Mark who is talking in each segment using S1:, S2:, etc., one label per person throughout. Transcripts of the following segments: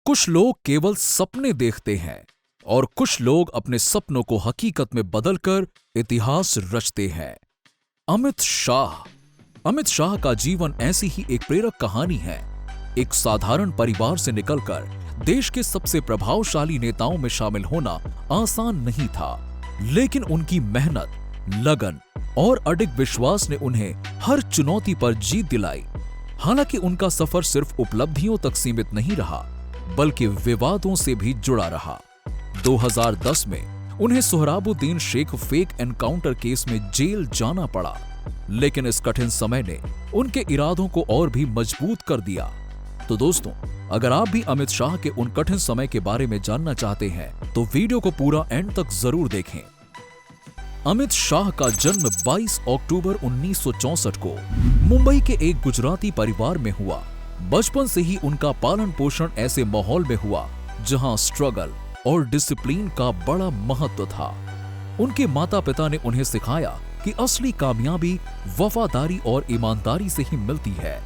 S1: कुछ लोग केवल सपने देखते हैं और कुछ लोग अपने सपनों को हकीकत में बदलकर इतिहास रचते हैं। अमित शाह का जीवन ऐसी ही एक प्रेरक कहानी है। एक साधारण परिवार से निकलकर देश के सबसे प्रभावशाली नेताओं में शामिल होना आसान नहीं था, लेकिन उनकी मेहनत, लगन और अडिग विश्वास ने उन्हें हर चुनौती पर जीत दिलाई। हालांकि उनका सफर सिर्फ उपलब्धियों तक सीमित नहीं रहा, बल्कि विवादों से भी जुड़ा रहा। 2010 में उन्हें Sohrabuddin Sheikh fake encounter case में जेल जाना पड़ा, लेकिन इस कठिन समय ने उनके इरादों को और भी मजबूत कर दिया। तो दोस्तों, अगर आप भी अमित शाह के उन कठिन समय के बारे में जानना चाहते हैं तो वीडियो को पूरा एंड तक जरूर देखें। अमित शाह का जन्म 22 अक्टूबर 1964 को मुंबई के एक गुजराती परिवार में हुआ। बचपन से ही उनका पालन पोषण ऐसे माहौल में हुआ जहां स्ट्रगल और डिसिप्लिन का बड़ा महत्व था। उनके माता पिता ने उन्हें सिखाया कि असली कामयाबी वफादारी और ईमानदारी से ही मिलती है।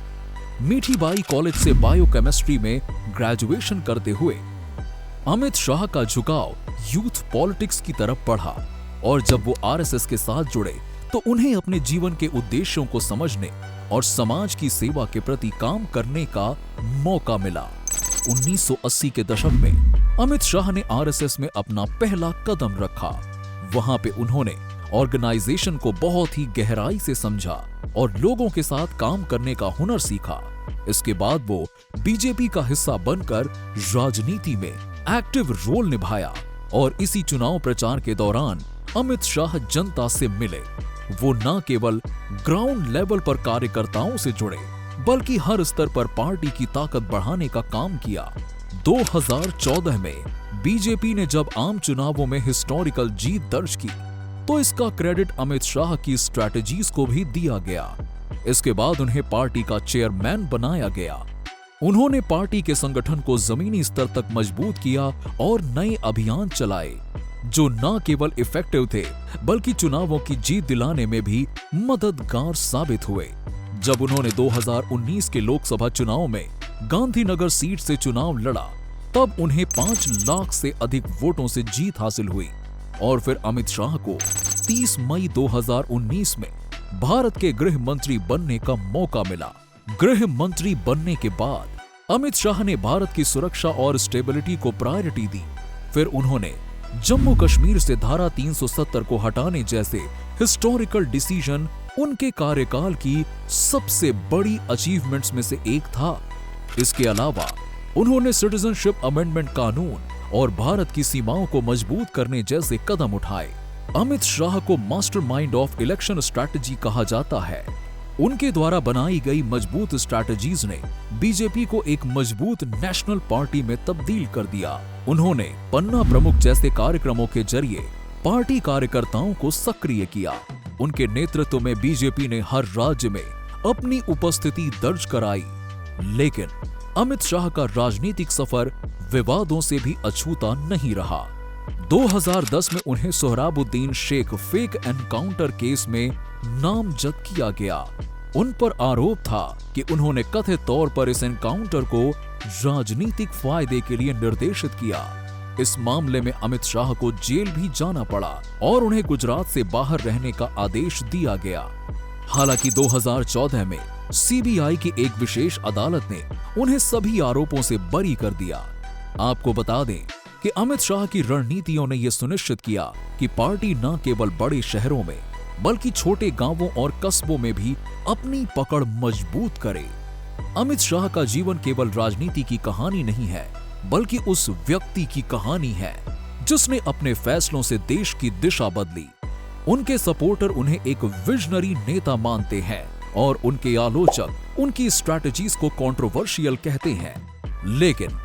S1: मीठीबाई कॉलेज से बायोकेमिस्ट्री में ग्रेजुएशन करते हुए अमित शाह का झुकाव यूथ पॉलिटिक्स की तरफ बढ़ा और जब वो आरएसएस के साथ जुड़े तो उन्हें अपने जीवन के उद्देश्यों को समझने और समाज की सेवा के प्रति काम करने का मौका मिला। 1980 के दशक में अमित शाह ने आरएसएस में अपना पहला कदम रखा। वहां पे उन्होंने ऑर्गेनाइजेशन को बहुत ही गहराई से समझा और लोगों के साथ काम करने का हुनर सीखा। इसके बाद वो बीजेपी का हिस्सा बनकर राजनीति में एक्टिव रोल निभाया और इसी चुनाव प्रचार के दौरान अमित शाह जनता से मिले। वो न केवल ग्राउंड लेवल पर कार्यकर्ताओं से जुड़े, बल्कि हर स्तर पर पार्टी की ताकत बढ़ाने का काम किया। 2014 में बीजेपी ने जब आम चुनावों में हिस्टोरिकल जीत दर्ज की तो इसका क्रेडिट अमित शाह की स्ट्रैटेजीज को भी दिया गया। इसके बाद उन्हें पार्टी का चेयरमैन बनाया गया। उन्होंने पार्टी के संगठन को जमीनी स्तर तक मजबूत किया और नए अभियान चलाए जो न केवल इफेक्टिव थे, बल्कि चुनावों की जीत दिलाने में भी मददगार साबित हुए। जब उन्होंने 2019 के लोकसभा चुनाव में गांधीनगर सीट से चुनाव लड़ा, तब उन्हें 5 लाख से अधिक वोटों से जीत हासिल हुई और फिर अमित शाह को 30 मई 2019 में भारत के गृह मंत्री बनने का मौका मिला। गृह मंत्री बनने के बाद अमित शाह ने भारत की सुरक्षा और स्टेबिलिटी को प्रायोरिटी दी। फिर उन्होंने जम्मू कश्मीर से धारा 370 को हटाने जैसे हिस्टोरिकल डिसीजन उनके कार्यकाल की सबसे बड़ी अचीवमेंट्स में से एक था। इसके अलावा उन्होंने सिटीजनशिप अमेंडमेंट कानून और भारत की सीमाओं को मजबूत करने जैसे कदम उठाए। अमित शाह को मास्टरमाइंड ऑफ इलेक्शन स्ट्रैटेजी कहा जाता है। उनके द्वारा बनाई गई मजबूत स्ट्रैटेजीज ने बीजेपी को एक मजबूत नेशनल पार्टी में तब्दील कर दिया। उन्होंने पन्ना प्रमुख जैसे कार्यक्रमों के जरिए पार्टी कार्यकर्ताओं को सक्रिय किया। उनके नेतृत्व में बीजेपी ने हर राज्य में अपनी उपस्थिति दर्ज कराई। लेकिन अमित शाह का राजनीतिक सफर विवादों से भी अछूता नहीं रहा। 2010 में उन्हें Sohrabuddin Sheikh fake encounter case में नामजद किया गया। उन पर आरोप था कि उन्होंने कथित तौर पर इस एनकाउंटर को राजनीतिक फायदे के लिए निर्देशित किया। इस मामले में अमित शाह को जेल भी जाना पड़ा और उन्हें गुजरात से बाहर रहने का आदेश दिया गया। हालांकि 2014 में सीबीआई की एक विशेष अदालत ने उन्हें सभी आरोपों से बरी कर दिया। आपको बता दें कि अमित शाह की रणनीतियों ने यह सुनिश्चित किया कि पार्टी न केवल बड़े शहरों में बल्कि छोटे गांवों और कस्बों में भी अपनी पकड़ मजबूत करे। अमित शाह का जीवन केवल राजनीति की कहानी नहीं है, बल्कि उस व्यक्ति की कहानी है जिसने अपने फैसलों से देश की दिशा बदली। उनके सपोर्टर उन्हें एक विजनरी नेता मानते हैं और उनके आलोचक उनकी स्ट्रैटेजीज को कंट्रोवर्शियल कहते हैं। लेकिन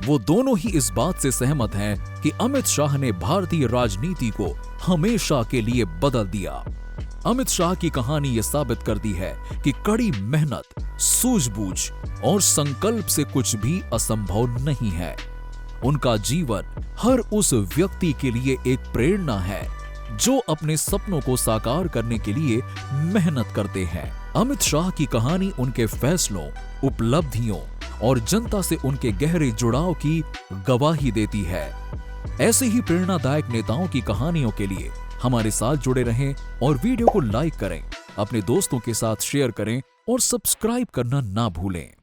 S1: वो दोनों ही इस बात से सहमत हैं कि अमित शाह ने भारतीय राजनीति को हमेशा के लिए बदल दिया। अमित शाह की कहानी ये साबित करती है कि कड़ी मेहनत, सूझबूझ और संकल्प से कुछ भी असंभव नहीं है। उनका जीवन हर उस व्यक्ति के लिए एक प्रेरणा है जो अपने सपनों को साकार करने के लिए मेहनत करते हैं। अमित शाह की कहानी उनके फैसलों, उपलब्धियों और जनता से उनके गहरे जुड़ाव की गवाही देती है। ऐसे ही प्रेरणादायक नेताओं की कहानियों के लिए हमारे साथ जुड़े रहें और वीडियो को लाइक करें, अपने दोस्तों के साथ शेयर करें और सब्सक्राइब करना ना भूलें।